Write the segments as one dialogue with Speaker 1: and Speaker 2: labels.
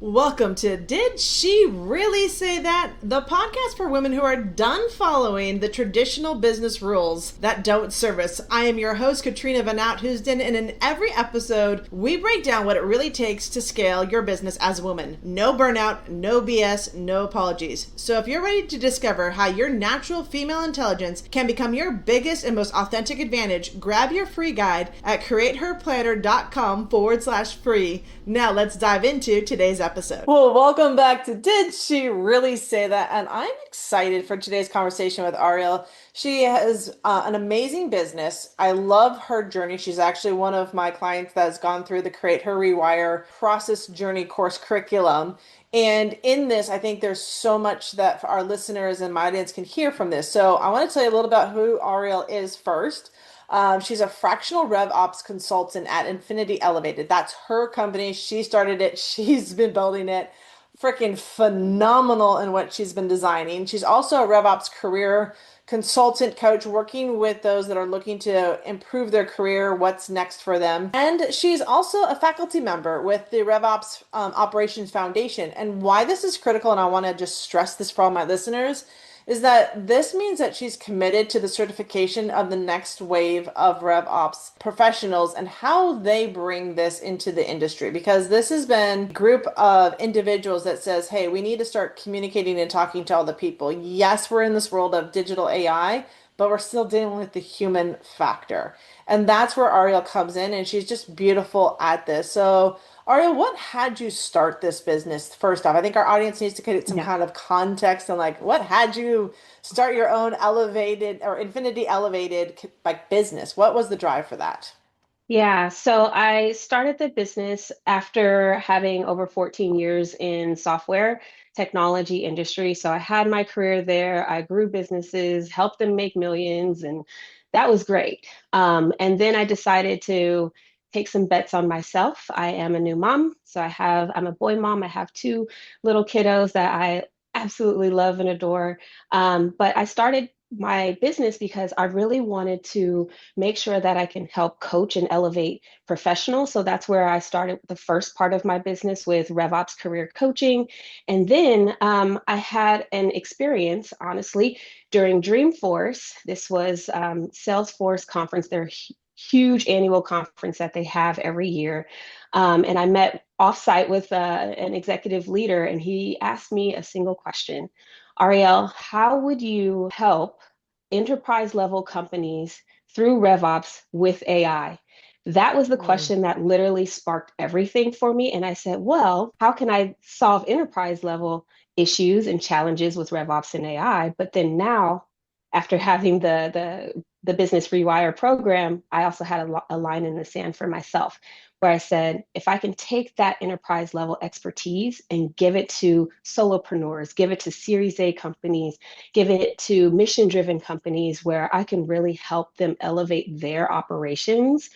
Speaker 1: Welcome to Did She Really Say That? The podcast for women who are done following the traditional business rules that don't serve us. I am your host, Katrina Van Housden, and in every episode, we break down what it really takes to scale your business as a woman. No burnout, no BS, no apologies. So if you're ready to discover how your natural female intelligence can become your biggest and most authentic advantage, grab your free guide at createherplanner.com/free. Now let's dive into today's episode. Well, welcome back to Did She Really Say That? And I'm excited for today's conversation with Arielle. She has an amazing business. I love her journey. She's actually one of my clients that has gone through the CreatHER Rewire process journey course curriculum. And in this, I think there's so much that our listeners and my audience can hear from this. So I want to tell you a little about who Arielle is first. She's a fractional rev ops consultant at Infinity Elevated. That's her company. She started it. She's been building it. Freaking phenomenal in what she's been designing. She's also a rev ops career consultant coach working with those that are looking to improve their career, what's next for them. And she's also a faculty member with the RevOps Operations Foundation. And why this is critical, and I want to just stress this for all my listeners, is that this means that she's committed to the certification of the next wave of RevOps professionals and how they bring this into the industry. Because this has been a group of individuals that says, hey, we need to start communicating and talking to all the people. Yes, we're in this world of digital AI, but we're still dealing with the human factor. And that's where Arielle comes in, and she's just beautiful at this. So Arielle, what had you start this business first off? I think our audience needs to get some
Speaker 2: Yeah.
Speaker 1: kind of context and like what had you start your own elevated or infinity elevated like business? What was the drive for that?
Speaker 2: Yeah. So I started the business after having over 14 years in software technology industry. So I had my career there. I grew businesses, helped them make millions, and that was great. And then I decided to take some bets on myself. I am a new mom. I'm a boy mom. I have two little kiddos that I absolutely love and adore. But I started my business because I really wanted to make sure that I can help coach and elevate professionals. So that's where I started the first part of my business with RevOps career coaching. And then I had an experience, honestly, during Dreamforce. This was Salesforce conference, their huge annual conference that they have every year. And I met offsite with an executive leader, and he asked me a single question. Arielle, how would you help enterprise level companies through RevOps with AI? That was the
Speaker 1: Mm.
Speaker 2: question that literally sparked everything for me. And I said, well, how can I solve enterprise level issues and challenges with RevOps and AI? But then now, after having the business rewire program, I also had a line in the sand for myself where I said, if I can take that enterprise level expertise and give it to solopreneurs, give it to Series A companies, give it to mission driven companies where I can really help them elevate their operations,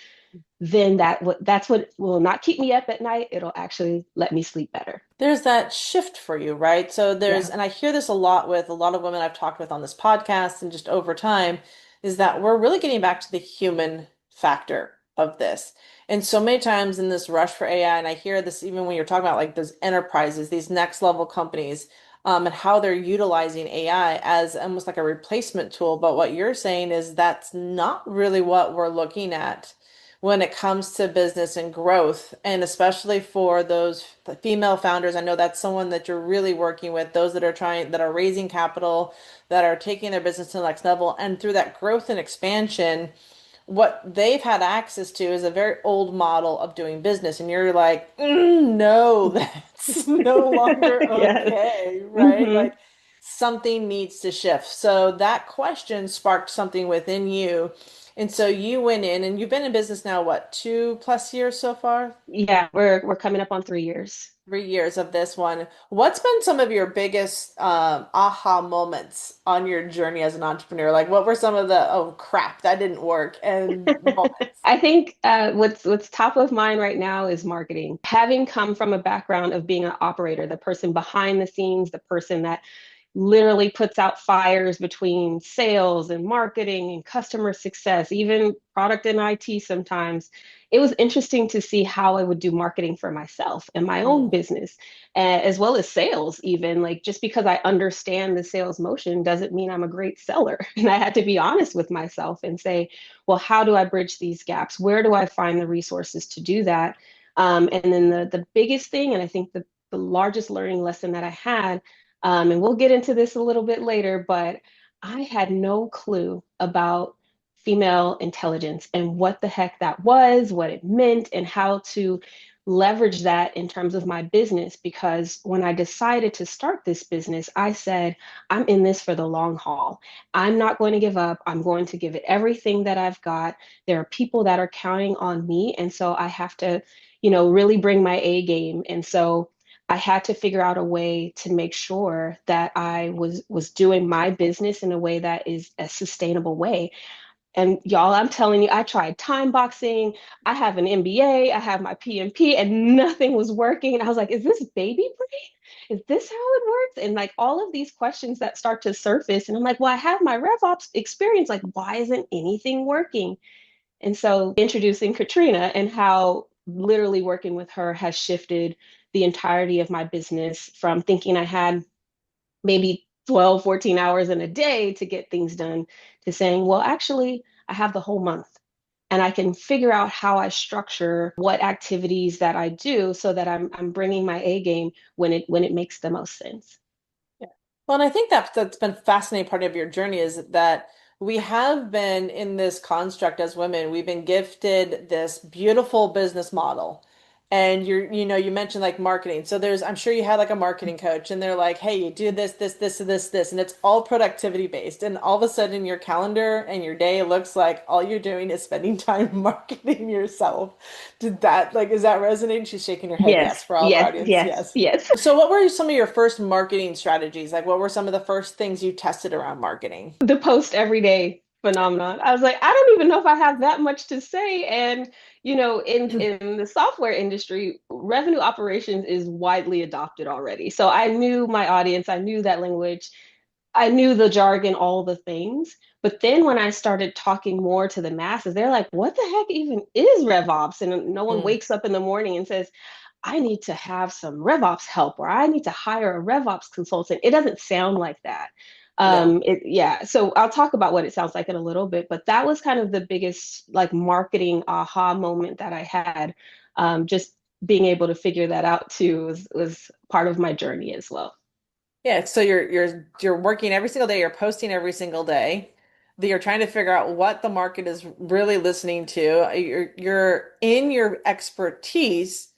Speaker 2: then that's what will not keep me up at night. It'll actually let me sleep better.
Speaker 1: There's that shift for you, right? So
Speaker 2: Yeah.
Speaker 1: and I hear this a lot with a lot of women I've talked with on this podcast and just over time, is that we're really getting back to the human factor of this. And so many times in this rush for AI, and I hear this even when you're talking about like those enterprises, these next level companies, and how they're utilizing AI as almost like a replacement tool. But what you're saying is that's not really what we're looking at when it comes to business and growth, and especially for those female founders. I know that's someone that you're really working with, those that are that are raising capital, that are taking their business to the next level. And through that growth and expansion, what they've had access to is a very old model of doing business. And you're like, no, that's no longer
Speaker 2: Yes.
Speaker 1: okay, right?
Speaker 2: Hmm.
Speaker 1: Like something needs to shift. So that question sparked something within you. And so you went in and you've been in business now, what, 2+ years so far?
Speaker 2: Yeah, we're coming up on 3 years.
Speaker 1: 3 years of this one. What's been some of your biggest aha moments on your journey as an entrepreneur? Like, what were some of the, oh crap, that didn't work, and moments?
Speaker 2: I think what's top of mind right now is marketing. Having come from a background of being an operator, the person behind the scenes, the person that literally puts out fires between sales and marketing and customer success, even product and IT sometimes. It was interesting to see how I would do marketing for myself and my own
Speaker 1: Mm.
Speaker 2: business, as well as sales, even. Like, just because I understand the sales motion doesn't mean I'm a great seller. And I had to be honest with myself and say, well, how do I bridge these gaps? Where do I find the resources to do that? And then the biggest thing, and I think the largest learning lesson that I had, and we'll get into this a little bit later, but I had no clue about female intelligence and what the heck that was, what it meant, and how to leverage that in terms of my business. Because when I decided to start this business, I said, I'm in this for the long haul. I'm not going to give up. I'm going to give it everything that I've got. There are people that are counting on me. And so I have to, really bring my A game. And so I had to figure out a way to make sure that I was doing my business in a way that is a sustainable way. And y'all, I'm telling you, I tried time boxing. I have an MBA, I have my PMP, and nothing was working. And I was like, is this baby brain? Is this how it works? And like all of these questions that start to surface. And I'm like, well, I have my RevOps experience. Like, why isn't anything working? And so introducing Katrina and how literally working with her has shifted the entirety of my business from thinking I had maybe 12, 14 hours in a day to get things done to saying, well, actually, I have the whole month and I can figure out how I structure what activities that I do so that I'm bringing my A game when it makes the most sense.
Speaker 1: Yeah. Well, and I think that's been a fascinating part of your journey is that we have been in this construct as women. We've been gifted this beautiful business model. And you mentioned like marketing. So I'm sure you had like a marketing coach and they're like, hey, you do this, this, this, this, this, and it's all productivity based. And all of a sudden your calendar and your day looks like all you're doing is spending time marketing yourself. Is that resonating? She's shaking her head
Speaker 2: Yes,
Speaker 1: yes for all of our
Speaker 2: yes,
Speaker 1: audience.
Speaker 2: yes,
Speaker 1: Yes.
Speaker 2: yes.
Speaker 1: So what were some of your first marketing strategies? Like what were some of the first things you tested around marketing?
Speaker 2: The post every day phenomenon. I was like, I don't even know if I have that much to say. And in the software industry, revenue operations is widely adopted already. So I knew my audience, I knew that language, I knew the jargon, all the things. But then when I started talking more to the masses, they're like, what the heck even is RevOps? And no one
Speaker 1: Mm,
Speaker 2: wakes up in the morning and says, I need to have some RevOps help or I need to hire a RevOps consultant. It doesn't sound like that.
Speaker 1: no.
Speaker 2: Yeah. So I'll talk about what it sounds like in a little bit, but that was kind of the biggest like marketing aha moment that I had. Just being able to figure that out too was part of my journey as well.
Speaker 1: Yeah, so you're working every single day, you're posting every single day. That you're trying to figure out what the market is really listening to. You're in your expertise,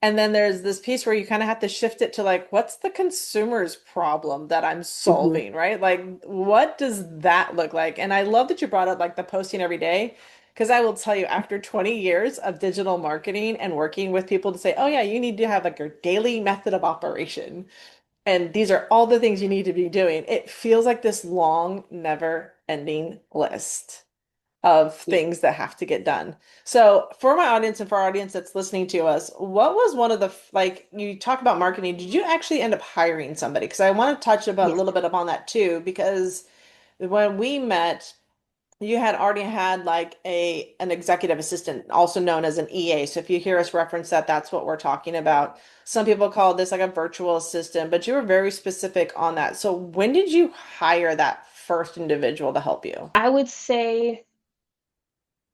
Speaker 1: and then there's this piece where you kind of have to shift it to like, what's the consumer's problem that I'm
Speaker 2: Hmm.
Speaker 1: solving, right? Like, what does that look like? And I love that you brought up like the posting every day, because I will tell you, after 20 years of digital marketing and working with people to say, oh yeah, you need to have like your daily method of operation. And these are all the things you need to be doing. It feels like this long, never-ending list of
Speaker 2: Yeah.
Speaker 1: things that have to get done. So, for my audience and for our audience that's listening to us, what was one of the like you talk about marketing, did you actually end up hiring somebody? Because I want to touch about a
Speaker 2: Yes.
Speaker 1: little bit upon that too, because when we met, you had already had like an executive assistant, also known as an EA. So if you hear us reference that, that's what we're talking about. Some people call this like a virtual assistant, but you were very specific on that. So when did you hire that first individual to help you?
Speaker 2: I would say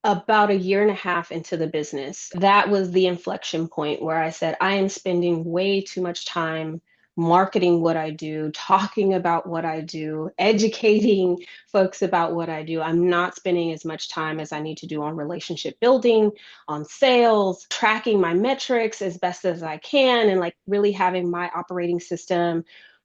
Speaker 2: about a year and a half into the business, that was the inflection point where I said, I am spending way too much time marketing what I do, talking about what I do, educating folks about what I do. I'm not spending as much time as I need to do on relationship building, on sales, tracking my metrics as best as I can, and like really having my operating system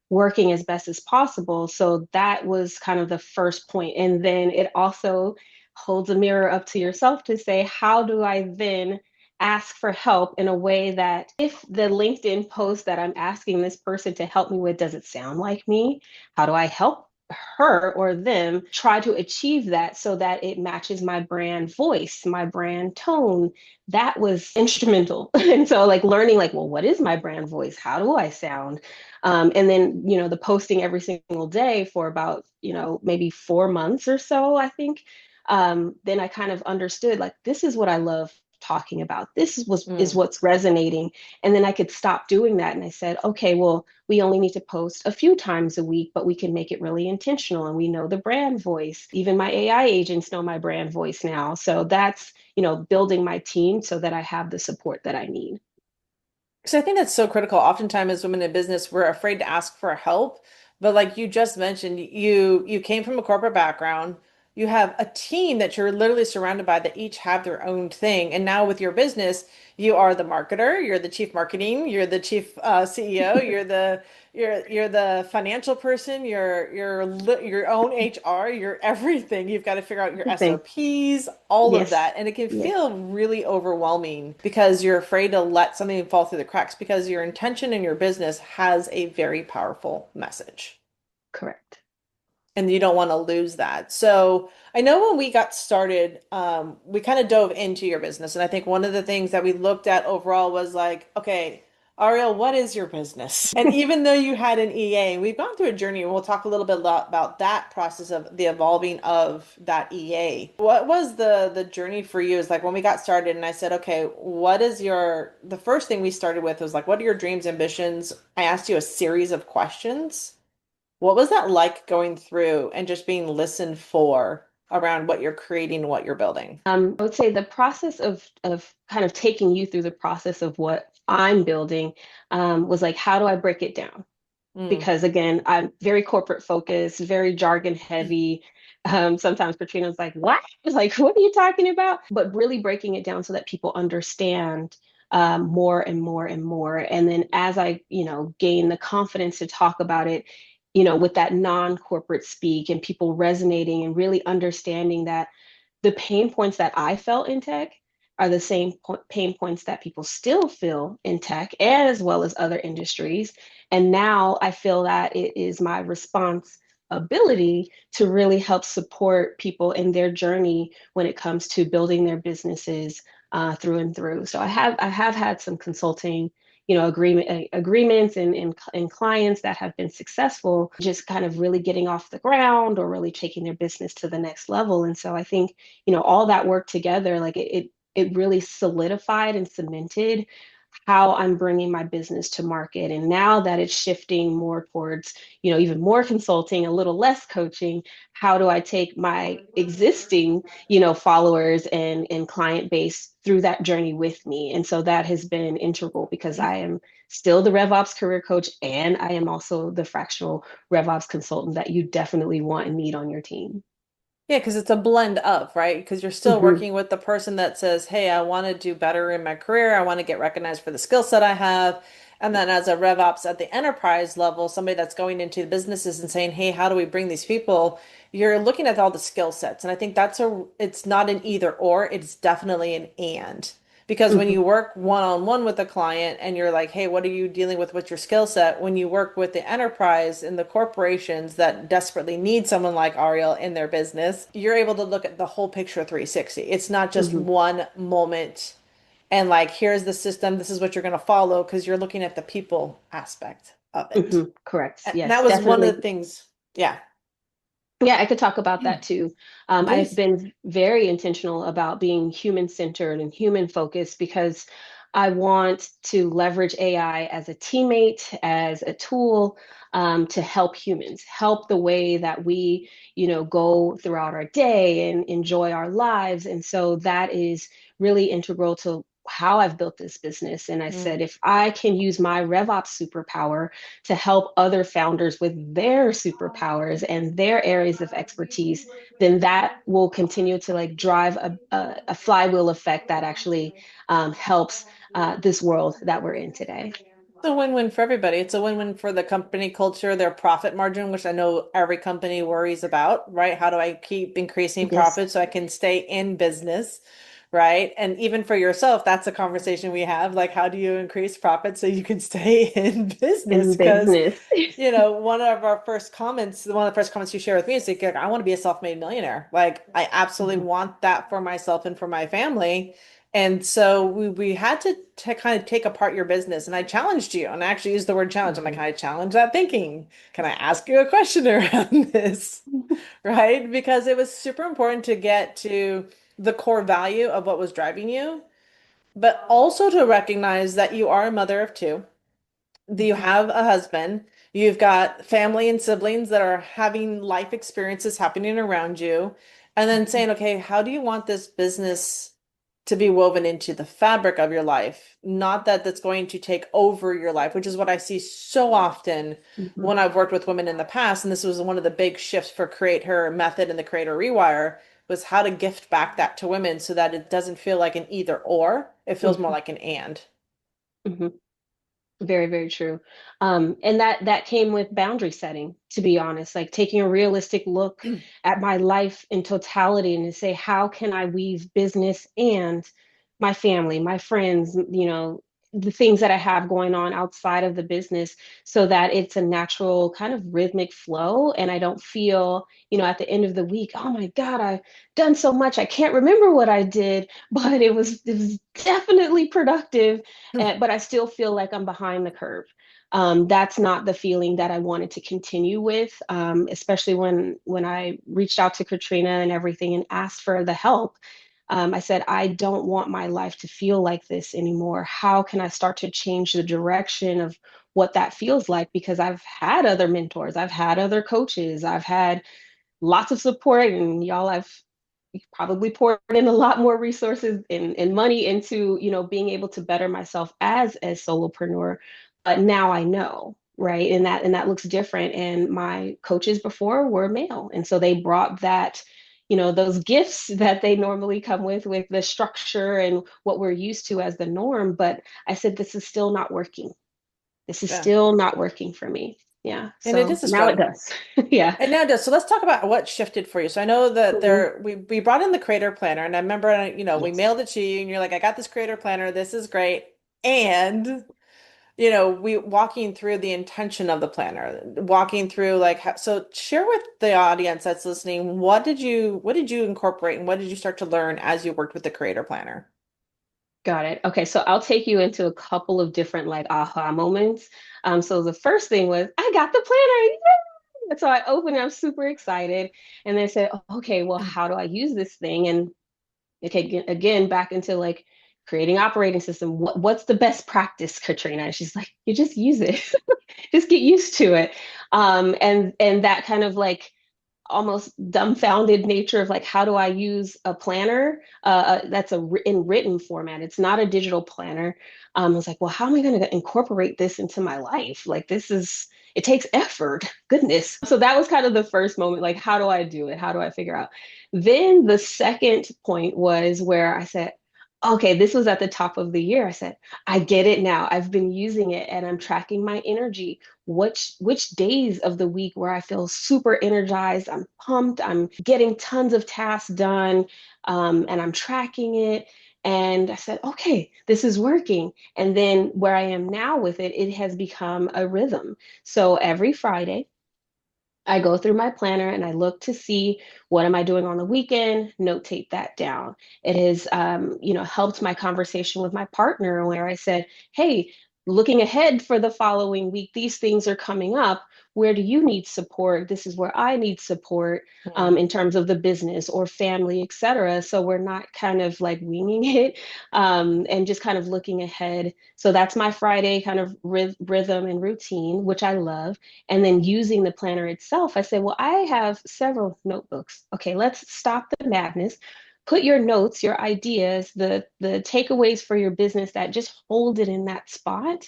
Speaker 2: working as best as possible. So that was kind of the first point. And then it also holds a mirror up to yourself to say, how do I then ask for help in a way that if the LinkedIn post that I'm asking this person to help me with doesn't sound like me, how do I help her or them try to achieve that so that it matches my brand voice, my brand tone. That was instrumental. And so like learning like, well, what is my brand voice? How do I sound? And then, the posting every single day for about, maybe 4 months or so, I think. Then I kind of understood like, this is what I love talking about. Is
Speaker 1: Mm.
Speaker 2: what's resonating. And then I could stop doing that. And I said, okay, well, we only need to post a few times a week, but we can make it really intentional. And we know the brand voice. Even my AI agents know my brand voice now. So that's, building my team so that I have the support that I need.
Speaker 1: Because I think that's so critical. Oftentimes, as women in business, we're afraid to ask for help. But like you just mentioned, you came from a corporate background. You have a team that you're literally surrounded by that each have their own thing. And now with your business, you are the marketer, you're the chief marketing, you're the chief CEO, you're the financial person, your own HR, you're everything. You've got to figure out your
Speaker 2: Everything.
Speaker 1: SOPs, all of
Speaker 2: Yes.
Speaker 1: that. And it can
Speaker 2: Yes.
Speaker 1: feel really overwhelming because you're afraid to let something fall through the cracks because your intention in your business has a very powerful message
Speaker 2: Correct.
Speaker 1: and you don't want to lose that. So I know when we got started, we kind of dove into your business. And I think one of the things that we looked at overall was like, okay, Arielle, what is your business? And even though you had an EA, we've gone through a journey and we'll talk a little bit about that process of the evolving of that EA. What was the journey for you? Is like when we got started and I said, okay, what is the first thing we started with was like, what are your dreams, ambitions? I asked you a series of questions. What was that like going through and just being listened for around what you're creating, what you're building?
Speaker 2: I would say the process of kind of taking you through the process of what I'm building was like, how do I break it down?
Speaker 1: Mm.
Speaker 2: Because again, I'm very corporate focused, very jargon heavy. Sometimes Katrina's like, "What? Like, what are you talking about?" But really breaking it down so that people understand more and more and more. And then as I, gain the confidence to talk about it, with that non-corporate speak and people resonating and really understanding that the pain points that I felt in tech are the same pain points that people still feel in tech as well as other industries. And now I feel that it is my responsibility to really help support people in their journey when it comes to building their businesses through and through. So I have had some consulting, agreements and clients that have been successful, just kind of really getting off the ground or really taking their business to the next level. And so I think, all that work together, like it really solidified and cemented how I'm bringing my business to market. And now that it's shifting more towards, even more consulting, a little less coaching, how do I take my existing, followers and client base through that journey with me? And so that has been integral because I am still the RevOps career coach and I am also the fractional RevOps consultant that you definitely want and need on your team.
Speaker 1: Yeah, because it's a blend of, right? Because you're still
Speaker 2: Hmm.
Speaker 1: working with the person that says, hey, I want to do better in my career. I want to get recognized for the skill set I have. And then as a RevOps at the enterprise level, somebody that's going into the businesses and saying, hey, how do we bring these people? You're looking at all the skill sets. And I think it's not an either or, it's definitely an and. Because when
Speaker 2: Hmm.
Speaker 1: you work one-on-one with a client and you're like, hey, what are you dealing with? What's your skill set? When you work with the enterprise and the corporations that desperately need someone like Arielle in their business, you're able to look at the whole picture 360. It's not just
Speaker 2: Hmm.
Speaker 1: one moment and like, here's the system, this is what you're going to follow, because you're looking at the people aspect of it.
Speaker 2: Hmm. Correct.
Speaker 1: And that
Speaker 2: Yes,
Speaker 1: was one of
Speaker 2: definitely.
Speaker 1: the things. Yeah,
Speaker 2: Yeah, I could talk about that too. I've
Speaker 1: please.
Speaker 2: been very intentional about being human centered and human focused because I want to leverage AI as a teammate, as a tool to help humans, help the way that we, go throughout our day and enjoy our lives. And so that is really integral to how I've built this business. And I said,
Speaker 1: Mm.
Speaker 2: if I can use my RevOps superpower to help other founders with their superpowers and their areas of expertise, then that will continue to like drive a flywheel effect that actually helps this world that we're in today.
Speaker 1: It's a win-win for everybody. It's a win-win for the company culture, their profit margin, which I know every company worries about, right? How do I keep increasing
Speaker 2: Yes.
Speaker 1: profit so I can stay in business, right? And even for yourself, that's a conversation we have. Like, how do you increase profit so you can stay in business?
Speaker 2: In
Speaker 1: Because,
Speaker 2: business.
Speaker 1: one of the first comments you share with me is like, I want to be a self-made millionaire. Like, I absolutely
Speaker 2: Mhm,
Speaker 1: want that for myself and for my family. And so we had to kind of take apart your business. And I challenged you, and I actually used the word challenge. I'm like,
Speaker 2: mhm,
Speaker 1: can I challenge that thinking? Can I ask you a question around this? Right? Because it was super important to get to the core value of what was driving you, but also to recognize that you are a mother of two, that you
Speaker 2: mhm,
Speaker 1: have a husband, you've got family and siblings that are having life experiences happening around you, and then
Speaker 2: mhm,
Speaker 1: saying, okay, how do you want this business to be woven into the fabric of your life? Not that that's going to take over your life, which is what I see so often
Speaker 2: mhm,
Speaker 1: when I've worked with women in the past. And this was one of the big shifts for CreatHER Method and the CreatHER Rewire was how to gift back that to women so that it doesn't feel like an either or, it feels more
Speaker 2: mhm,
Speaker 1: like an and.
Speaker 2: mhm. Very, very true. And that came with boundary setting, to be honest, like taking a realistic look at my life in totality and to say, how can I weave business and my family, my friends, the things that I have going on outside of the business so that it's a natural kind of rhythmic flow. And I don't feel, at the end of the week, oh my God, I've done so much. I can't remember what I did, but it was definitely productive, but I still feel like I'm behind the curve. That's not the feeling that I wanted to continue with, especially when I reached out to Katrina and everything and asked for the help. I said, I don't want my life to feel like this anymore. How can I start to change the direction of what that feels like? Because I've had other mentors, I've had other coaches, I've had lots of support, and y'all, I've probably poured in a lot more resources and money into, being able to better myself as a solopreneur. But now I know, right? And that looks different. And my coaches before were male. And so they brought that, those gifts that they normally come with the structure and what we're used to as the norm. But I said, this is still not working. This is
Speaker 1: Yeah.
Speaker 2: still not working for me. Yeah.
Speaker 1: And it
Speaker 2: So
Speaker 1: is a
Speaker 2: now it
Speaker 1: struggle.
Speaker 2: does. Yeah.
Speaker 1: And now it does. So let's talk about what shifted for you. So I know that
Speaker 2: Mhm.
Speaker 1: we brought in the creator planner, and I remember we
Speaker 2: Yes.
Speaker 1: mailed it to you, and you're like, I got this creator planner. This is great. And we walking through the intention of the planner, walking through like so share with the audience that's listening, what did you incorporate and what did you start to learn as you worked with the creator planner?
Speaker 2: Got it. Okay, so I'll take you into a couple of different like aha moments. So the first thing was I got the planner. Yay! So I opened it, I'm super excited. And they said, okay, well, how do I use this thing? And okay, again, back into like creating operating system. What's the best practice, Katrina? And she's like, you just use it. Just get used to it. And that kind of like almost dumbfounded nature of like how do I use a planner that's in written format. It's not a digital planner. I was like, well, how am I going to incorporate this into my life? Like it takes effort. Goodness. So that was kind of the first moment, like how do I do it? How do I figure out? Then the second point was where I said, okay, this was at the top of the year. I said, I get it now. I've been using it and I'm tracking my energy, which days of the week where I feel super energized, I'm pumped, I'm getting tons of tasks done, and I'm tracking it. And I said, okay, this is working. And then where I am now with it, it has become a rhythm. So every Friday, I go through my planner and I look to see what am I doing on the weekend, notate that down. It has, helped my conversation with my partner where I said, hey, looking ahead for the following week, these things are coming up. Where do you need support? This is where I need support,
Speaker 1: Hmm.
Speaker 2: in terms of the business or family, et cetera. So we're not kind of like winging it, and just kind of looking ahead. So that's my Friday kind of rhythm and routine, which I love. And then using the planner itself, I say, well, I have several notebooks. Okay, let's stop the madness. Put your notes, your ideas, the takeaways for your business that just hold it in that spot,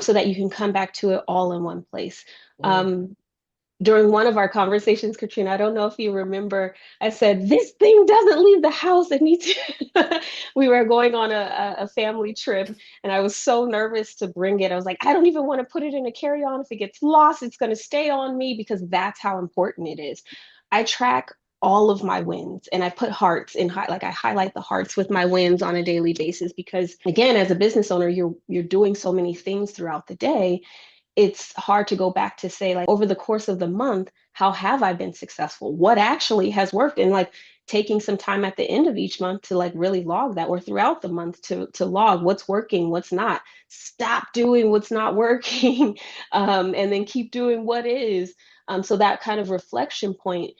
Speaker 2: so that you can come back to it all in one place.
Speaker 1: Mm.
Speaker 2: Um, During one of our conversations, Katrina, I don't know if you remember, I said, this thing doesn't leave the house. It needs to. We were going on a family trip, and I was so nervous to bring it. I was like, I don't even want to put it in a carry-on. If it gets lost, it's going to stay on me because that's how important it is. I track all of my wins, and I put hearts in like I highlight the hearts with my wins on a daily basis, because again, as a business owner, you're doing so many things throughout the day. It's hard to go back to say, like, over the course of the month, how have I been successful? What actually has worked? And like taking some time at the end of each month to like really log that, or throughout the month to log what's working, what's not. Stop doing what's not working, and then keep doing what is. So that kind of reflection point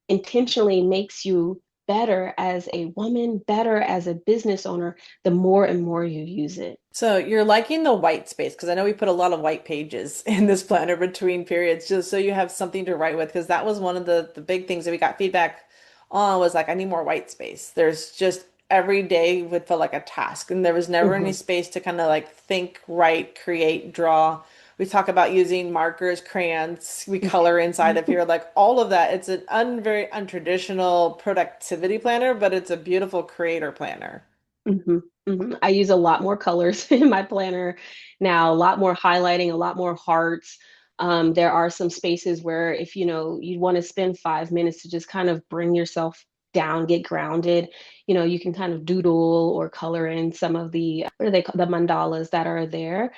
Speaker 2: intentionally makes you better as a woman, better as a business owner, the more and more you use it.
Speaker 1: So you're liking the white space because I know we put a lot of white pages in this planner between periods just so you have something to write with because that was one of the big things that we got feedback on was like I need more white space. There's just every day would feel like a task and there was never any
Speaker 2: Mhm.
Speaker 1: space to kind of like think, write, create, draw. We talk about using markers, crayons, we color inside of here, like all of that. It's an very untraditional productivity planner, but it's a beautiful creator planner.
Speaker 2: Hmm. Hmm. I use a lot more colors in my planner now, a lot more highlighting, a lot more hearts. There are some spaces where if you want to spend 5 minutes to just kind of bring yourself down, get grounded, you can kind of doodle or color in some of the what are they called, the mandalas that are there.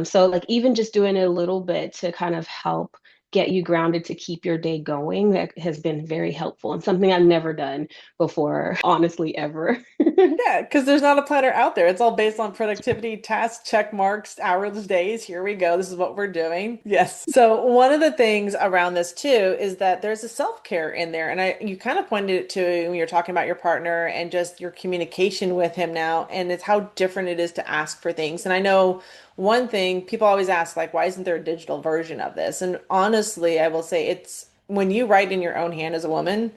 Speaker 2: So like even just doing it a little bit to kind of help get you grounded to keep your day going, that has been very helpful and something I've never done before, honestly, ever.
Speaker 1: Yeah, because there's not a planner out there. It's all based on productivity, tasks, check marks, hours, days. Here we go. This is what we're doing. Yes. So one of the things around this too is that there's a self-care in there. And you kind of pointed it to when you're talking about your partner and just your communication with him now, and it's how different it is to ask for things. And I know one thing people always ask, like, why isn't there a digital version of this? And honestly, I will say it's when you write in your own hand as a woman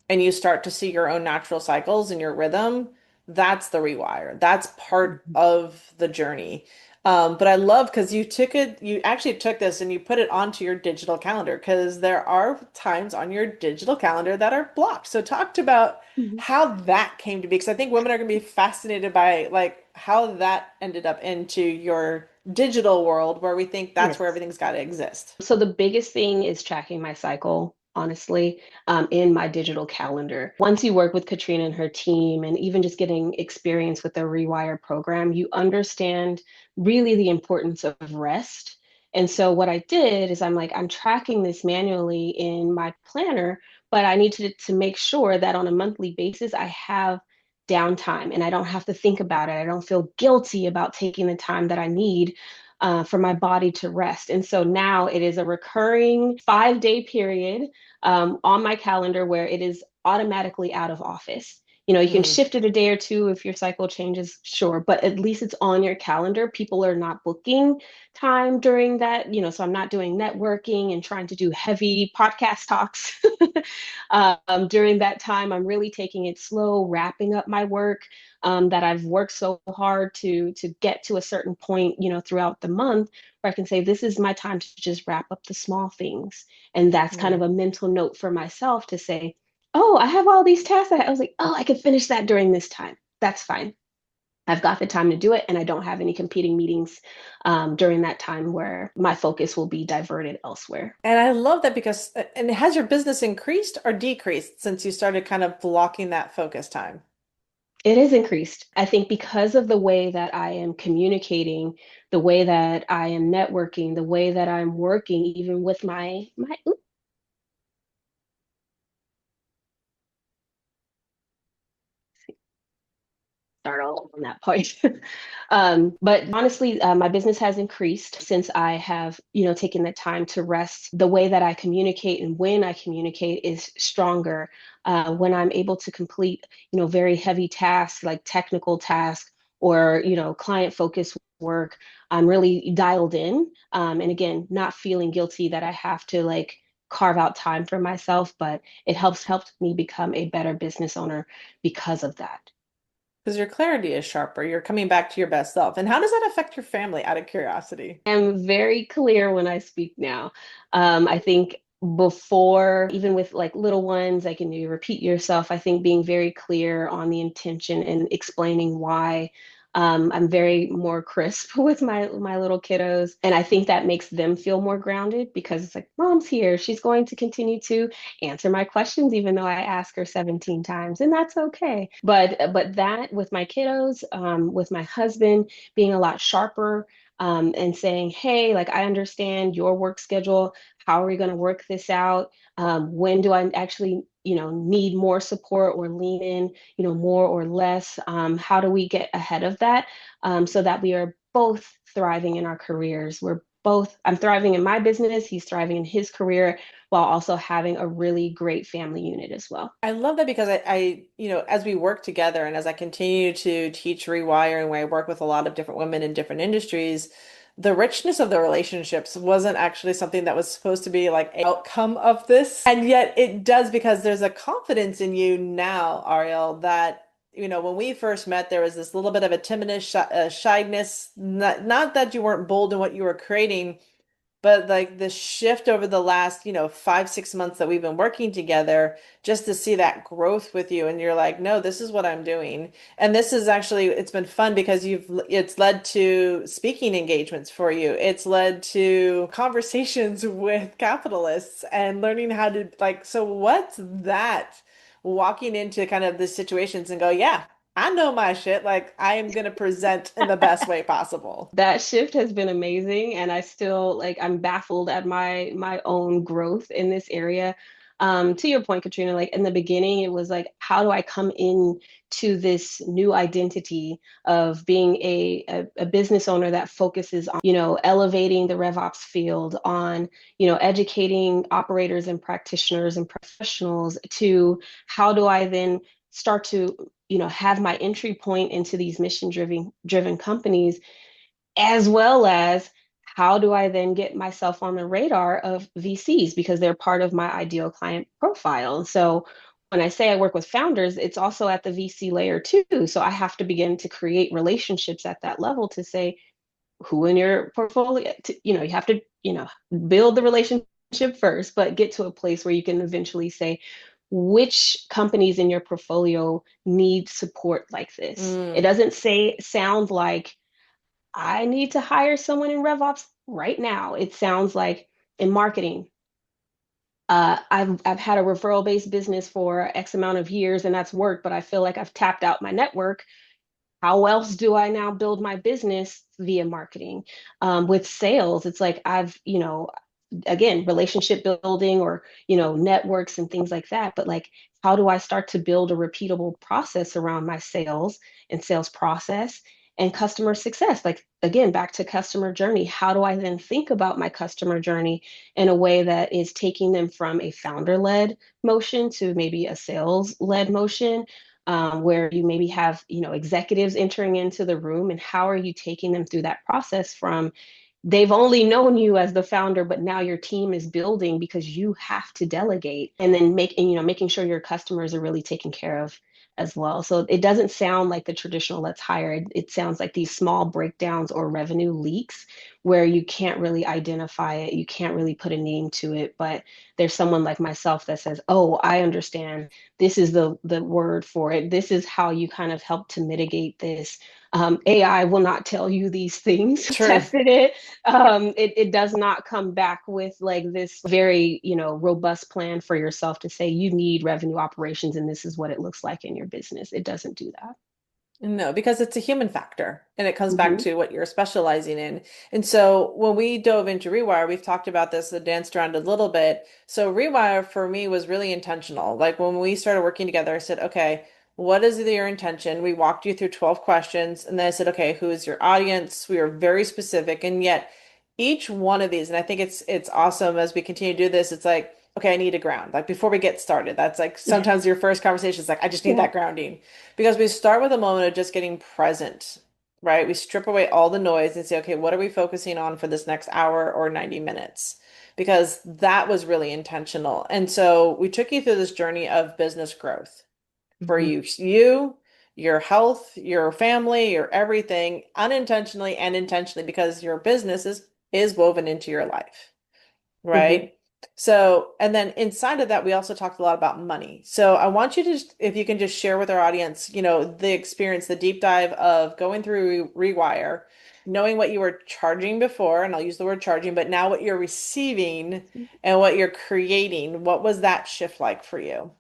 Speaker 1: and you start to see your own natural cycles and your rhythm, that's the rewire. That's part of the journey. But I love because you actually took this and you put it onto your digital calendar because there are times on your digital calendar that are blocked. So talked about
Speaker 2: Mhm.
Speaker 1: how that came to be because I think women are going to be fascinated by like how that ended up into your digital world where we think that's where
Speaker 2: Yes.
Speaker 1: everything's got to exist.
Speaker 2: So the biggest thing is tracking my cycle, honestly, in my digital calendar. Once you work with Katrina and her team, and even just getting experience with the Rewire program, you understand really the importance of rest. And so what I did is I'm tracking this manually in my planner, but I need to make sure that on a monthly basis I have downtime and I don't have to think about it. I don't feel guilty about taking the time that I need for my body to rest. And so now it is a recurring 5 day period on my calendar where it is automatically out of office. You can
Speaker 1: Mm,
Speaker 2: shift it a day or two if your cycle changes, sure, but at least it's on your calendar. People are not booking time during that, so I'm not doing networking and trying to do heavy podcast talks. During that time, I'm really taking it slow, wrapping up my work that I've worked so hard to get to a certain point, throughout the month where I can say, this is my time to just wrap up the small things. And that's kind of
Speaker 1: mm.
Speaker 2: a mental note for myself to say, oh, I have all these tasks. I was like, oh, I can finish that during this time. That's fine. I've got the time to do it, and I don't have any competing meetings during that time where my focus will be diverted elsewhere.
Speaker 1: And I love that because, and has your business increased or decreased since you started kind of blocking that focus time?
Speaker 2: It is increased. I think because of the way that I am communicating, the way that I am networking, the way that I'm working, even with my start all on that point. But honestly, my business has increased since I have, taken the time to rest. The way that I communicate and when I communicate is stronger. When I'm able to complete, very heavy tasks like technical tasks or, client focused work, I'm really dialed in. And again, not feeling guilty that I have to like carve out time for myself, but it helped me become a better business owner because of that.
Speaker 1: Because your clarity is sharper. You're coming back to your best self. And how does that affect your family, out of curiosity?
Speaker 2: Am very clear when I speak now. I think before, even with like little ones, like, you repeat yourself. I think being very clear on the intention and explaining why. I'm very more crisp with my little kiddos, and I think that makes them feel more grounded because it's like mom's here. She's going to continue to answer my questions, even though I ask her 17 times, and that's okay. But that with my kiddos, with my husband being a lot sharper, and saying, hey, like I understand your work schedule. How are we going to work this out? When do I actually, need more support or lean in, more or less? How do we get ahead of that, so that we are both thriving in our careers? I'm thriving in my business, he's thriving in his career, while also having a really great family unit as well.
Speaker 1: I love that because as we work together and as I continue to teach Rewire and where I work with a lot of different women in different industries, the richness of the relationships wasn't actually something that was supposed to be like an outcome of this. And yet it does because there's a confidence in you now, Arielle, that, when we first met, there was this little bit of a timidness, shyness, not that you weren't bold in what you were creating, but like the shift over the last, 5, 6 months that we've been working together, just to see that growth with you. And you're like, no, this is what I'm doing. And this is actually, it's been fun because it's led to speaking engagements for you. It's led to conversations with capitalists and learning how to like, so what's that? Walking into kind of the situations and go, yeah, I know my shit. Like I am going to present in the best way possible.
Speaker 2: That shift has been amazing, and I still like I'm baffled at my own growth in this area. To your point, Katrina, like in the beginning, it was like, how do I come in to this new identity of being a business owner that focuses on, elevating the RevOps field, on, educating operators and practitioners and professionals, to how do I then start to, have my entry point into these mission driven companies, as well as how do I then get myself on the radar of VCs because they're part of my ideal client profile. And so when I say I work with founders, it's also at the VC layer too. So I have to begin to create relationships at that level to say who in your portfolio, you have to, build the relationship first, but get to a place where you can eventually say, which companies in your portfolio need support like this? It
Speaker 1: Mm.
Speaker 2: doesn't sound like I need to hire someone in RevOps right now. It sounds like in marketing, I've had a referral based business for X amount of years and that's worked, but I feel like I've tapped out my network. How else do I now build my business via marketing? With sales, it's like I've, again, relationship building or, networks and things like that. But like, how do I start to build a repeatable process around my sales and sales process and customer success? Like, again, back to customer journey. How do I then think about my customer journey in a way that is taking them from a founder led motion to maybe a sales led motion? Where you maybe have, executives entering into the room, and how are you taking them through that process from they've only known you as the founder, but now your team is building because you have to delegate, and then making sure your customers are really taken care of as well. So it doesn't sound like the traditional let's hire. It sounds like these small breakdowns or revenue leaks where you can't really identify it, you can't really put a name to it, but there's someone like myself that says, "Oh, I understand. This is the word for it. This is how you kind of help to mitigate this." AI will not tell you these things.
Speaker 1: True.
Speaker 2: Tested it. It does not come back with like this very, robust plan for yourself to say you need revenue operations and this is what it looks like in your business. It doesn't do that.
Speaker 1: No, because it's a human factor and it comes back
Speaker 2: Mm-hmm.
Speaker 1: to what you're specializing in. And so when we dove into Rewire, we've talked about this and danced around a little bit. So Rewire for me was really intentional. Like when we started working together, I said, okay, what is your intention? We walked you through 12 questions and then I said, okay, who is your audience? We were very specific. And yet each one of these, and I think it's awesome as we continue to do this, it's like, okay, I need a ground. Like before we get started, that's like sometimes your first conversation is like, I just need
Speaker 2: Yeah.
Speaker 1: that grounding. Because we start with a moment of just getting present, right? We strip away all the noise and say, okay, what are we focusing on for this next hour or 90 minutes? Because that was really intentional. And so we took you through this journey of business growth for
Speaker 2: Mm-hmm.
Speaker 1: you, your health, your family, your everything, unintentionally and intentionally, because your business is woven into your life,
Speaker 2: Mm-hmm.
Speaker 1: right? So, and then inside of that, we also talked a lot about money. So I want you to, if you can just share with our audience, the experience, the deep dive of going through Rewire, knowing what you were charging before, and I'll use the word charging, but now what you're receiving and what you're creating. What was that shift like for you?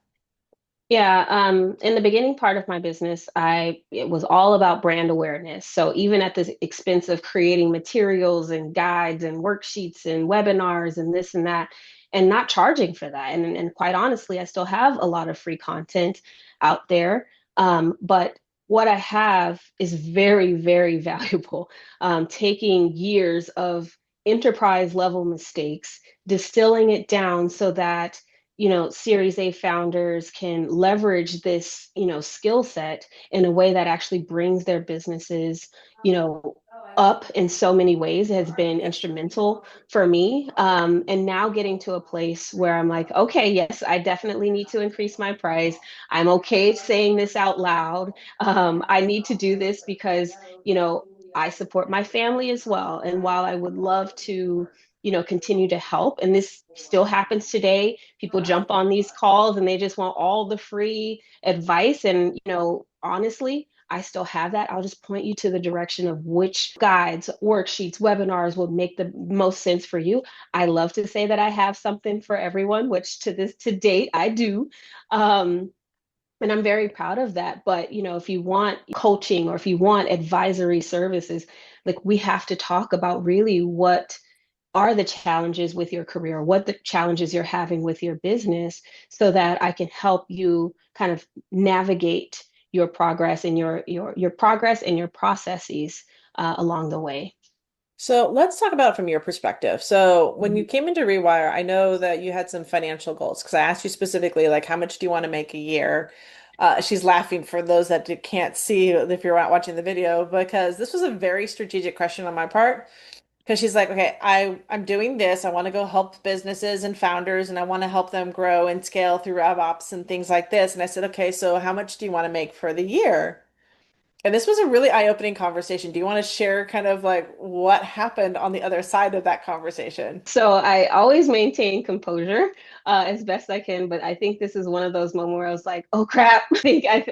Speaker 2: Yeah, in the beginning part of my business, it was all about brand awareness. So even at the expense of creating materials and guides and worksheets and webinars and this and that, and not charging for that. And quite honestly, I still have a lot of free content out there. But what I have is very, very valuable. Taking years of enterprise level mistakes, distilling it down so that Series A founders can leverage this, skill set in a way that actually brings their businesses, you know, up in so many ways has been instrumental for me. And now getting to a place where I'm like, okay, yes, I definitely need to increase my price. I'm okay saying this out loud. I need to do this because, you know, I support my family as well. And while I would love to, continue to help, and this still happens today, people jump on these calls and they just want all the free advice. And, honestly, I still have that. I'll just point you to the direction of which guides, worksheets, webinars will make the most sense for you. I love to say that I have something for everyone, which to date I do. And I'm very proud of that. But, if you want coaching or if you want advisory services, like we have to talk about really what are the challenges with your career, what the challenges you're having with your business, so that I can help you kind of navigate your progress and your progress and your processes along the way.
Speaker 1: So let's talk about it from your perspective. So when you
Speaker 2: Mhm.
Speaker 1: came into Rewire, I know that you had some financial goals because I asked you specifically, like, how much do you want to make a year? She's laughing for those that can't see if you're not watching the video, because this was a very strategic question on my part. Because she's like, okay, I'm doing this. I want to go help businesses and founders, and I want to help them grow and scale through RevOps and things like this. And I said, okay, so how much do you want to make for the year? And this was a really eye-opening conversation. Do you want to share kind of like what happened on the other side of that conversation?
Speaker 2: So I always maintain composure as best I can, but I think this is one of those moments where I was like, "Oh crap! I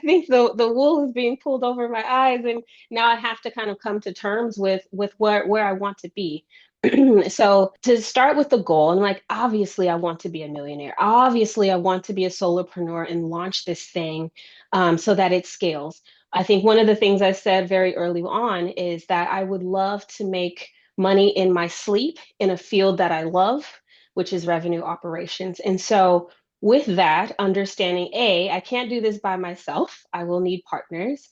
Speaker 2: think the wool is being pulled over my eyes, and now I have to kind of come to terms with where I want to be." So to start with the goal, and like obviously I want to be a millionaire. Obviously I want to be a solopreneur and launch this thing so that it scales. I think one of the things I said very early on is that I would love to make money in my sleep in a field that I love, which is revenue operations. And so, with that, understanding I can't do this by myself. I will need partners.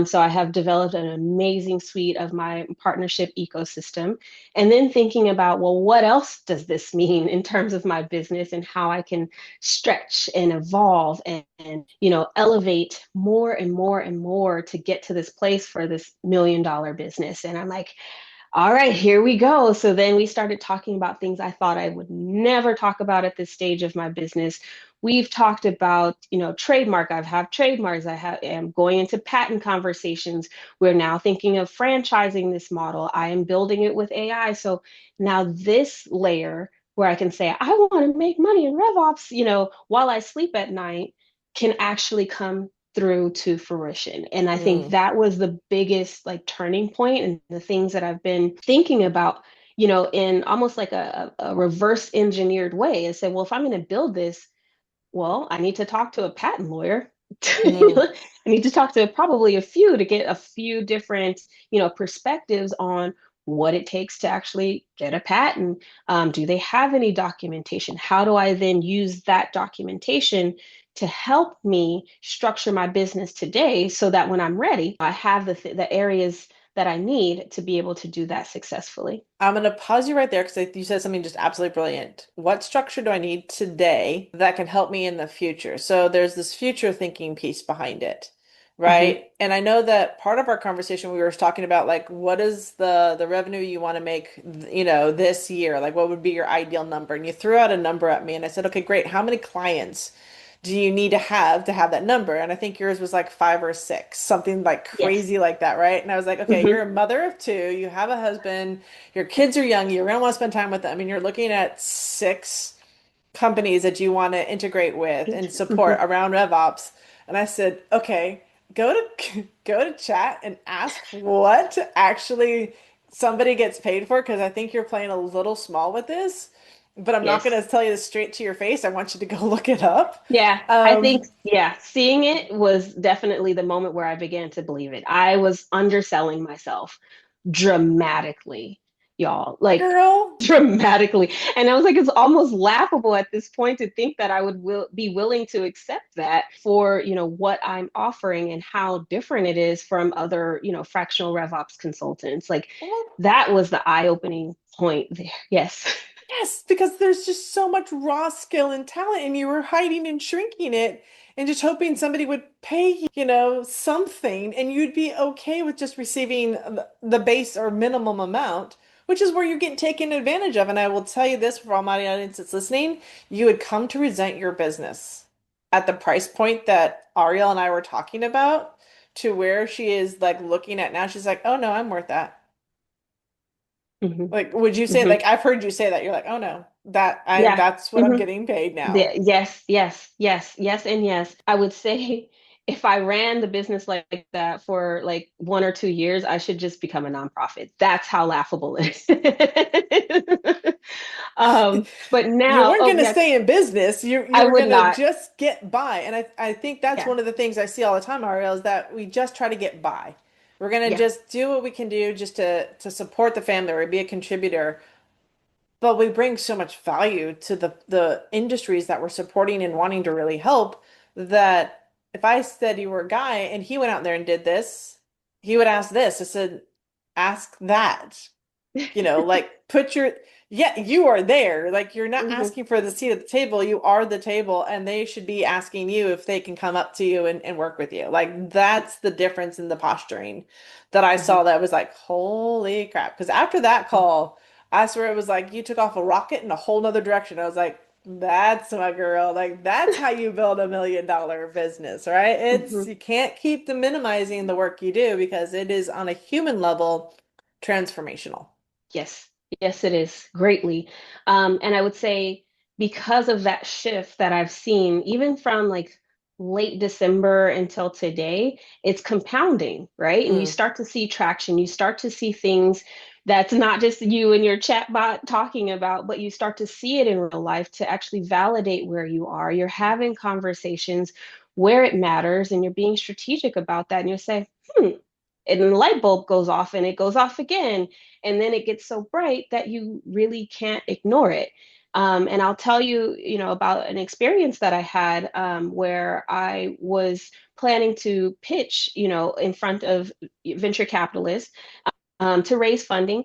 Speaker 2: So, I have developed an amazing suite of my partnership ecosystem. And then thinking about, well, what else does this mean in terms of my business and how I can stretch and evolve and elevate more and more and more to get to this place for this $1 million business. And I'm like, all right, here we go. So then we started talking about things I thought I would never talk about at this stage of my business. We've talked about, trademark. I have trademarks. Am going into patent conversations. We're now thinking of franchising this model. I am building it with AI. So now this layer where I can say, I want to make money in RevOps, while I sleep at night can actually come through to fruition. And I think
Speaker 1: Mm.
Speaker 2: that was the biggest like turning point and the things that I've been thinking about, in almost like a reverse engineered way and say, well, if I'm going to build this, well, I need to talk to a patent lawyer.
Speaker 1: Mm.
Speaker 2: I need to talk to probably a few to get a few different, perspectives on what it takes to actually get a patent. Do they have any documentation? How do I then use that documentation to help me structure my business today so that when I'm ready, I have the areas that I need to be able to do that successfully?
Speaker 1: I'm going to pause you right there because you said something just absolutely brilliant. What structure do I need today that can help me in the future? So there's this future thinking piece behind it,
Speaker 2: Mhm.
Speaker 1: right? And I know that part of our conversation we were talking about like what is the revenue you want to make, this year? Like what would be your ideal number? And you threw out a number at me and I said, "Okay, great. How many clients do you need to have that number? And I think yours was like 5 or 6, something like
Speaker 2: Yes.
Speaker 1: crazy like that, right? And I was like, okay,
Speaker 2: Hmm.
Speaker 1: you're a mother of two, you have a husband, your kids are young, you're gonna want to spend time with them, and you're looking at 6 companies that you want to integrate with and support
Speaker 2: Hmm.
Speaker 1: around RevOps. And I said, okay, go to go to chat and ask what actually somebody gets paid for, because I think you're playing a little small with this. But I'm not going
Speaker 2: Yes.
Speaker 1: to tell you this straight to your face. I want you to go look it up.
Speaker 2: Yeah, I think,
Speaker 1: Um,
Speaker 2: yeah, seeing it was definitely the moment where I began to believe it. I was underselling myself dramatically, y'all, like
Speaker 1: girl,
Speaker 2: dramatically. And I was like, it's almost laughable at this point to think that I would be willing to accept that for, what I'm offering and how different it is from other, fractional RevOps consultants. Like
Speaker 1: well,
Speaker 2: that was the eye-opening point there. Yes.
Speaker 1: yes, because there's just so much raw skill and talent, and you were hiding and shrinking it and just hoping somebody would pay you, something, and you'd be okay with just receiving the base or minimum amount, which is where you're getting taken advantage of. And I will tell you this for all my audience that's listening, you would come to resent your business at the price point that Arielle and I were talking about, to where she is like looking at now. She's like, oh no, I'm worth that.
Speaker 2: Hmm.
Speaker 1: Like, would you say,
Speaker 2: Hmm.
Speaker 1: like, I've heard you say that. You're like, oh no,
Speaker 2: Yeah.
Speaker 1: that's what I'm
Speaker 2: Hmm.
Speaker 1: getting paid now.
Speaker 2: Yes, yes, yes, yes, and yes. I would say if I ran the business like that for like 1 or 2 years, I should just become a nonprofit. That's how laughable it is. But
Speaker 1: You
Speaker 2: now,
Speaker 1: weren't
Speaker 2: oh
Speaker 1: going to
Speaker 2: yes,
Speaker 1: stay in business. You
Speaker 2: I
Speaker 1: were
Speaker 2: would
Speaker 1: going to
Speaker 2: not.
Speaker 1: just get by. And I think that's
Speaker 2: Yeah,
Speaker 1: one of the things I see all the time, Ariel, is that we just try to get by. We're going to
Speaker 2: yeah.
Speaker 1: just do what we can do just to support the family or be a contributor. But we bring so much value to the industries that we're supporting and wanting to really help, that if I said you were a guy and he went out there and did this, he would ask this. I said, ask that. Like, yeah, you are there. Like, you're not
Speaker 2: Hmm.
Speaker 1: asking for the seat at the table. You are the table, and they should be asking you if they can come up to you and work with you. Like, that's the difference in the posturing that I
Speaker 2: Hmm.
Speaker 1: saw, that was like, holy crap. Because after that call, I swear it was like you took off a rocket in a whole nother direction. I was like, that's my girl. Like, that's how you build $1 million business, right?
Speaker 2: Hmm.
Speaker 1: You can't keep the minimizing the work you do, because it is on a human level transformational.
Speaker 2: Yes, yes, it is greatly. And I would say because of that shift that I've seen, even from like late December until today, it's compounding, right? And you
Speaker 1: Mm.
Speaker 2: start to see traction, you start to see things that's not just you and your chatbot talking about, but you start to see it in real life to actually validate where you are. You're having conversations where it matters, and you're being strategic about that. And you'll say, and the light bulb goes off and it goes off again, and then it gets so bright that you really can't ignore it. And I'll tell you, about an experience that I had where I was planning to pitch, in front of venture capitalists to raise funding.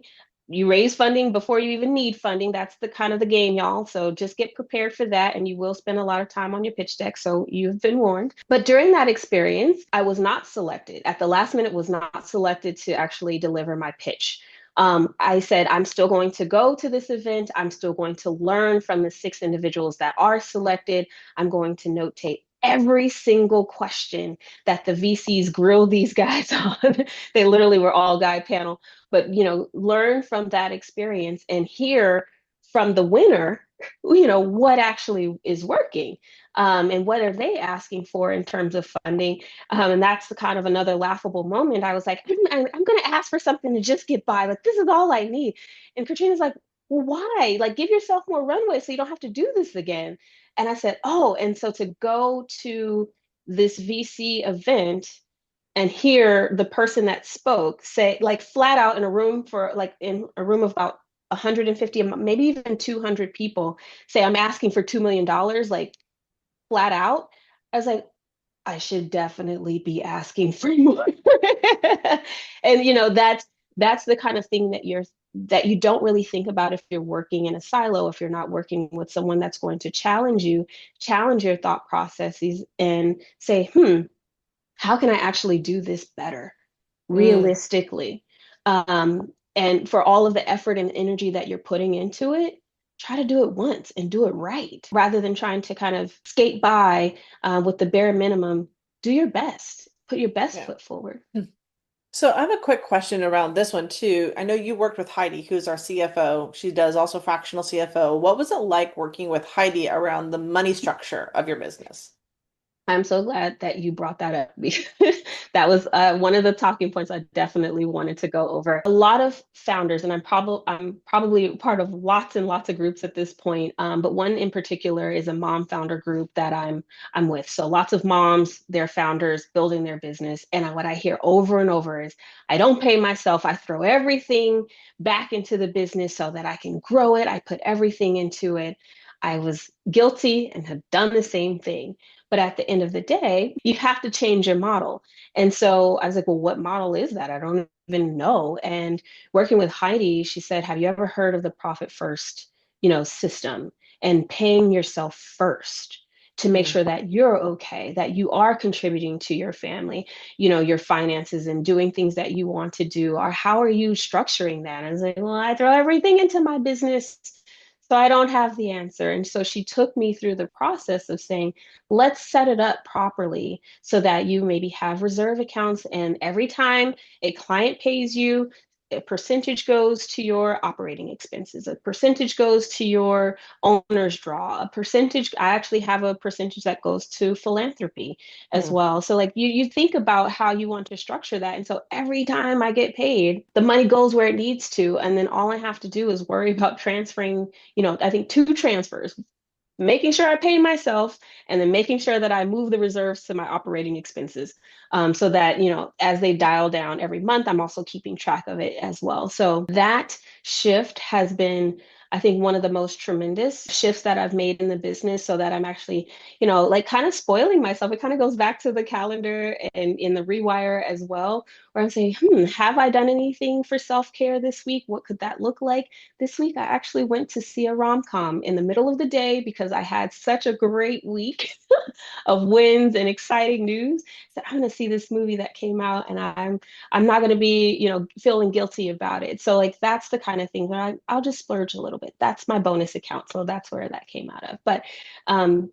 Speaker 2: You raise funding before you even need funding. That's the kind of the game, y'all. So just get prepared for that, and you will spend a lot of time on your pitch deck. So you've been warned. But during that experience, I was not selected. At the last minute, was not selected to actually deliver my pitch. I said, I'm still going to go to this event. I'm still going to learn from the 6 individuals that are selected. I'm going to notate every single question that the VCs grill these guys on. They literally were all guy panel, but learn from that experience and hear from the winner, what actually is working. And what are they asking for in terms of funding? And that's the kind of another laughable moment. I was like, I'm going to ask for something to just get by. Like, this is all I need. And Katrina's like, well, why? Like, give yourself more runway so you don't have to do this again. And I said, oh, and so to go to this VC event and hear the person that spoke say, like, flat out in a room for like in a room of about 150, maybe even 200 people, say, I'm asking for $2 million, like flat out. I was like, I should definitely be asking for more. And that's the kind of thing that you don't really think about if you're working in a silo, if you're not working with someone that's going to challenge you, challenge your thought processes, and say, how can I actually do this better,
Speaker 1: Mm.
Speaker 2: realistically? And for all of the effort and energy that you're putting into it, try to do it once and do it right rather than trying to kind of skate by with the bare minimum. Do your best, put your best
Speaker 1: Yeah.
Speaker 2: foot forward.
Speaker 1: So I have a quick question around this one too. I know you worked with Heidi, who's our CFO. She does also fractional CFO. What was it like working with Heidi around the money structure of your business?
Speaker 2: I'm so glad that you brought that up because that was one of the talking points I definitely wanted to go over. A lot of founders, and I'm probably part of lots and lots of groups at this point, but one in particular is a mom founder group that I'm with. So lots of moms, they're founders building their business, and what I hear over and over is, I don't pay myself. I throw everything back into the business so that I can grow it. I put everything into it. I was guilty and have done the same thing. But at the end of the day, you have to change your model. And so I was like, well, what model is that? I don't even know. And working with Heidi, she said, have you ever heard of the profit first, system and paying yourself first to make
Speaker 1: Mm,
Speaker 2: sure that you're okay, that you are contributing to your family, your finances and doing things that you want to do, or how are you structuring that? And I was like, well, I throw everything into my business. So I don't have the answer. And so she took me through the process of saying, let's set it up properly so that you maybe have reserve accounts. And every time a client pays you, a percentage goes to your operating expenses, a percentage goes to your owner's draw, a percentage, I actually have a percentage that goes to philanthropy as
Speaker 1: mm,
Speaker 2: well. So like you think about how you want to structure that. And so every time I get paid, the money goes where it needs to. And then all I have to do is worry about transferring, I think two transfers, making sure I pay myself and then making sure that I move the reserves to my operating expenses, so that, as they dial down every month, I'm also keeping track of it as well. So that shift has been, I think, one of the most tremendous shifts that I've made in the business so that I'm actually, like kind of spoiling myself. It kind of goes back to the calendar and in the Rewire as well, where I'm saying, have I done anything for self-care this week? What could that look like? This week, I actually went to see a rom-com in the middle of the day because I had such a great week of wins and exciting news. So I'm going to see this movie that came out, and I'm not going to be, feeling guilty about it. So like that's the kind of thing that I'll just splurge a little bit. That's my bonus account, so that's where that came out of. But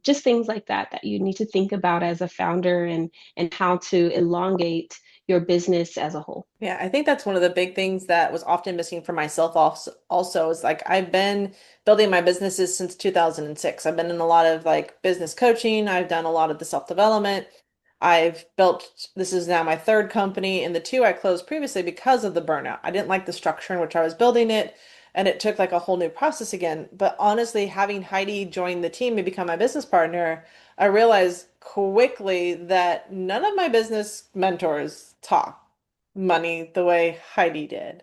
Speaker 2: just things like that you need to think about as a founder and how to elongate your business as a whole.
Speaker 1: yeah, I think that's one of the big things that was often missing for myself also is like I've been building my businesses since 2006. I've been in a lot of like business coaching. I've done a lot of the self-development. I've built, this is now my third company, and the two I closed previously because of the burnout. I didn't like the structure in which I was building it, and it took like a whole new process again. But honestly, having Heidi join the team and become my business partner, I realized quickly that none of my business mentors talk money the way Heidi did.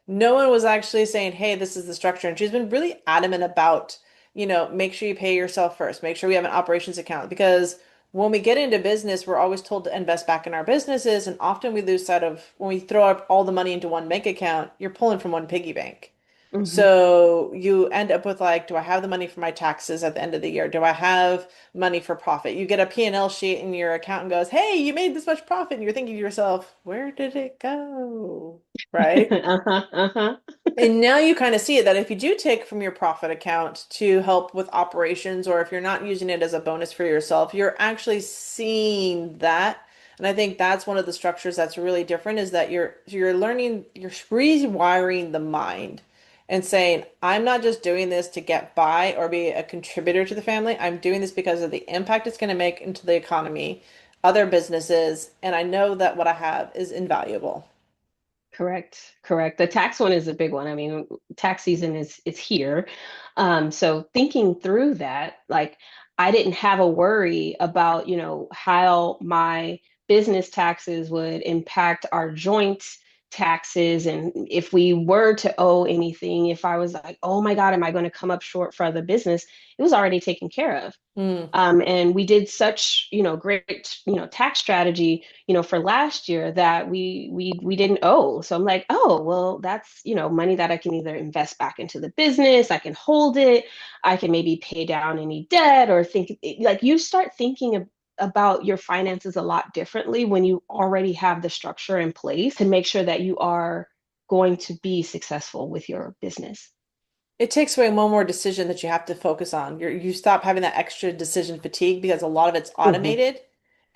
Speaker 1: No one was actually saying, hey, this is the structure. And she's been really adamant about, make sure you pay yourself first, make sure we have an operations account. Because when we get into business, we're always told to invest back in our businesses. And often we lose sight of when we throw up all the money into one bank account, you're pulling from one piggy bank.
Speaker 2: Mhm.
Speaker 1: So you end up with like, do I have the money for my taxes at the end of the year? Do I have money for profit? You get a P&L sheet and your accountant goes, hey, you made this much profit. And you're thinking to yourself, where did it go? Right?
Speaker 2: Uh-huh, uh-huh.
Speaker 1: And now you kind of see it that if you do take from your profit account to help with operations, or if you're not using it as a bonus for yourself, you're actually seeing that. And I think that's one of the structures that's really different is that you're learning, you're rewiring the mind and saying, I'm not just doing this to get by or be a contributor to the family. I'm doing this because of the impact it's going to make into the economy, other businesses, and I know that what I have is invaluable.
Speaker 2: Correct, correct. The tax one is a big one. I mean, tax season is here. So thinking through that, like I didn't have a worry about, how my business taxes would impact our joint taxes and if we were to owe anything, if I was like, oh my God, am I going to come up short for the business? It was already taken care of.
Speaker 1: Mm.
Speaker 2: And we did such, great, tax strategy, for last year that we didn't owe. So I'm like, oh, well, that's, money that I can either invest back into the business, I can hold it, I can maybe pay down any debt or think like you start thinking about your finances a lot differently when you already have the structure in place to make sure that you are going to be successful with your business.
Speaker 1: It takes away one more decision that you have to focus on. You stop having that extra decision fatigue because a lot of it's
Speaker 2: Hmm.
Speaker 1: automated.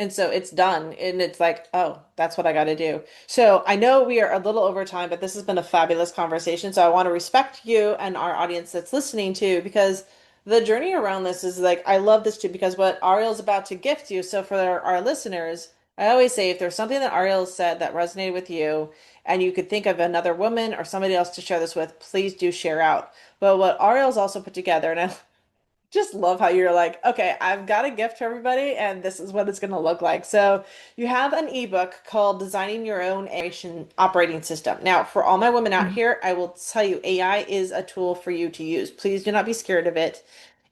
Speaker 1: And so it's done. And it's like, oh, that's what I got to do. So I know we are a little over time, but this has been a fabulous conversation. So I want to respect you and our audience that's listening too, because the journey around this is like, I love this too, because what Ariel's about to gift you. So for our listeners, I always say if there's something that Ariel said that resonated with you and you could think of another woman or somebody else to share this with, please do share out. But what Ariel's also put together, and I just love how you're like, okay, I've got a gift for everybody, and this is what it's going to look like. So you have an ebook called Designing Your Own Operating System. Now, for all my women out here, I will tell you AI is a tool for you to use. Please do not be scared of it.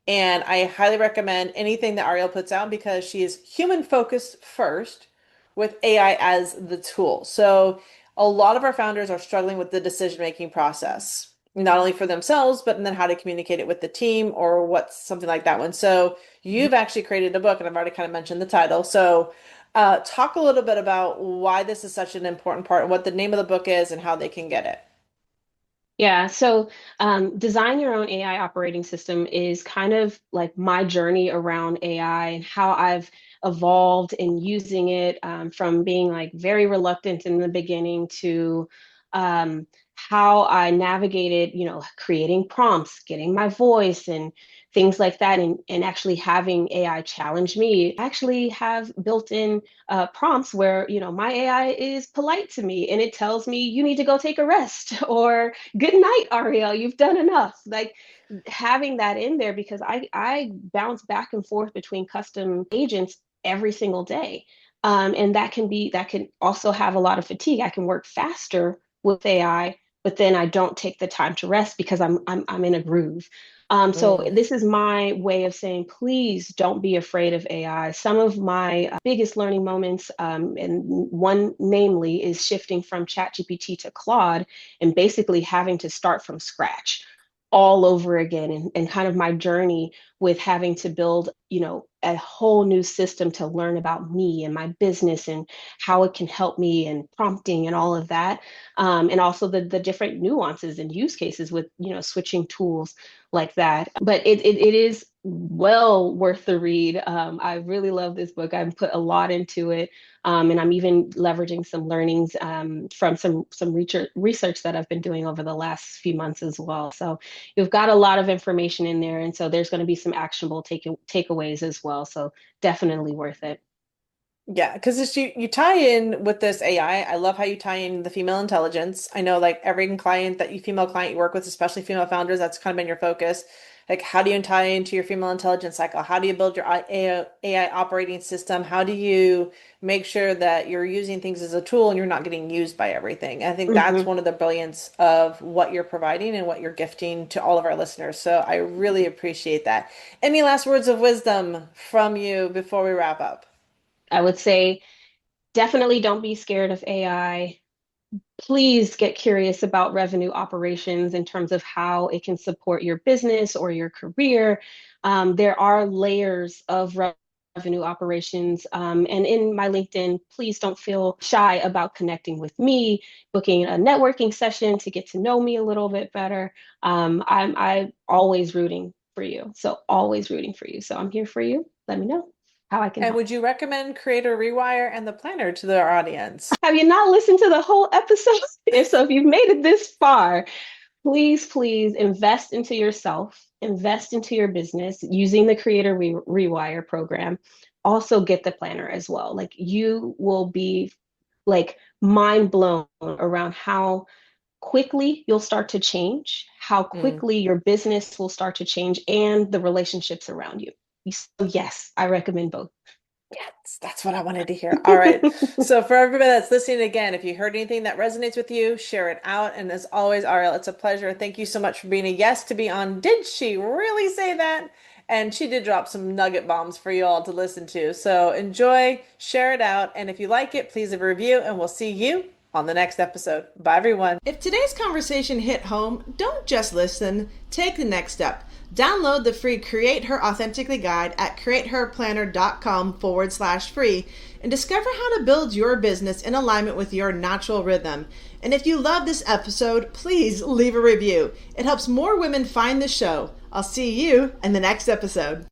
Speaker 1: And I highly recommend anything that Ariel puts out because she is human focused first with AI as the tool. So a lot of our founders are struggling with the decision making process, not only for themselves, but then how to communicate it with the team or what's something like that one. So you've actually created a book, and I've already kind of mentioned the title. So talk a little bit about why this is such an important part and what the name of the book is and how they can get it.
Speaker 2: Yeah, so design your own AI operating system is kind of like my journey around AI and how I've evolved in using it from being like very reluctant in the beginning to how I navigated, creating prompts, getting my voice and things like that, and actually having AI challenge me. I actually have built in prompts where, my AI is polite to me and it tells me you need to go take a rest or good night, Arielle, you've done enough. Like having that in there because I bounce back and forth between custom agents every single day. And that can also have a lot of fatigue. I can work faster with AI, but then I don't take the time to rest because I'm in a groove. So
Speaker 1: Mm.
Speaker 2: this is my way of saying, please don't be afraid of AI. Some of my biggest learning moments, and one namely, is shifting from ChatGPT to Claude and basically having to start from scratch all over again and kind of my journey with having to build a whole new system to learn about me and my business and how it can help me and prompting and all of that, and also the different nuances and use cases with switching tools like that. But it is well worth the read. I really love this book. I've put a lot into it, and I'm even leveraging some learnings from some research that I've been doing over the last few months as well. So you've got a lot of information in there, and so there's going to be some actionable takeaways as well. So definitely worth it.
Speaker 1: Yeah, because you tie in with this AI. I love how you tie in the female intelligence. I know like every client that female client you work with, especially female founders, that's kind of been your focus. Like how do you tie into your female intelligence cycle? How do you build your AI operating system? How do you make sure that you're using things as a tool and you're not getting used by everything? I think that's
Speaker 2: Hmm.
Speaker 1: one of the brilliance of what you're providing and what you're gifting to all of our listeners. So I really appreciate that. Any last words of wisdom from you before we wrap up?
Speaker 2: I would say definitely don't be scared of AI. Please get curious about revenue operations in terms of how it can support your business or your career. There are layers of revenue operations. And in my LinkedIn, please don't feel shy about connecting with me, booking a networking session to get to know me a little bit better. I'm always rooting for you. So, always rooting for you. So, I'm here for you. Let me know how I can
Speaker 1: And
Speaker 2: help.
Speaker 1: would you recommend Creator Rewire and the Planner to their audience?
Speaker 2: Have you not listened to the whole episode? If you've made it this far, please invest into yourself, invest into your business using the Rewire program. Also get the planner as well. Like you will be like mind blown around how quickly you'll start to change, how
Speaker 1: Mm.
Speaker 2: quickly your business will start to change, and the relationships around you. So yes, I recommend both.
Speaker 1: Yes, that's what I wanted to hear. All right. So for everybody that's listening again, if you heard anything that resonates with you, share it out. And as always, Ariel, it's a pleasure. Thank you so much for being a yes to be on. Did she really say that? And she did drop some nugget bombs for you all to listen to. So enjoy, share it out, and if you like it, please leave a review, and we'll see you on the next episode. Bye, everyone. If today's conversation hit home, don't just listen, take the next step. Download the free Create Her Authentically guide at createherplanner.com/free and discover how to build your business in alignment with your natural rhythm. And if you love this episode, please leave a review. It helps more women find the show. I'll see you in the next episode.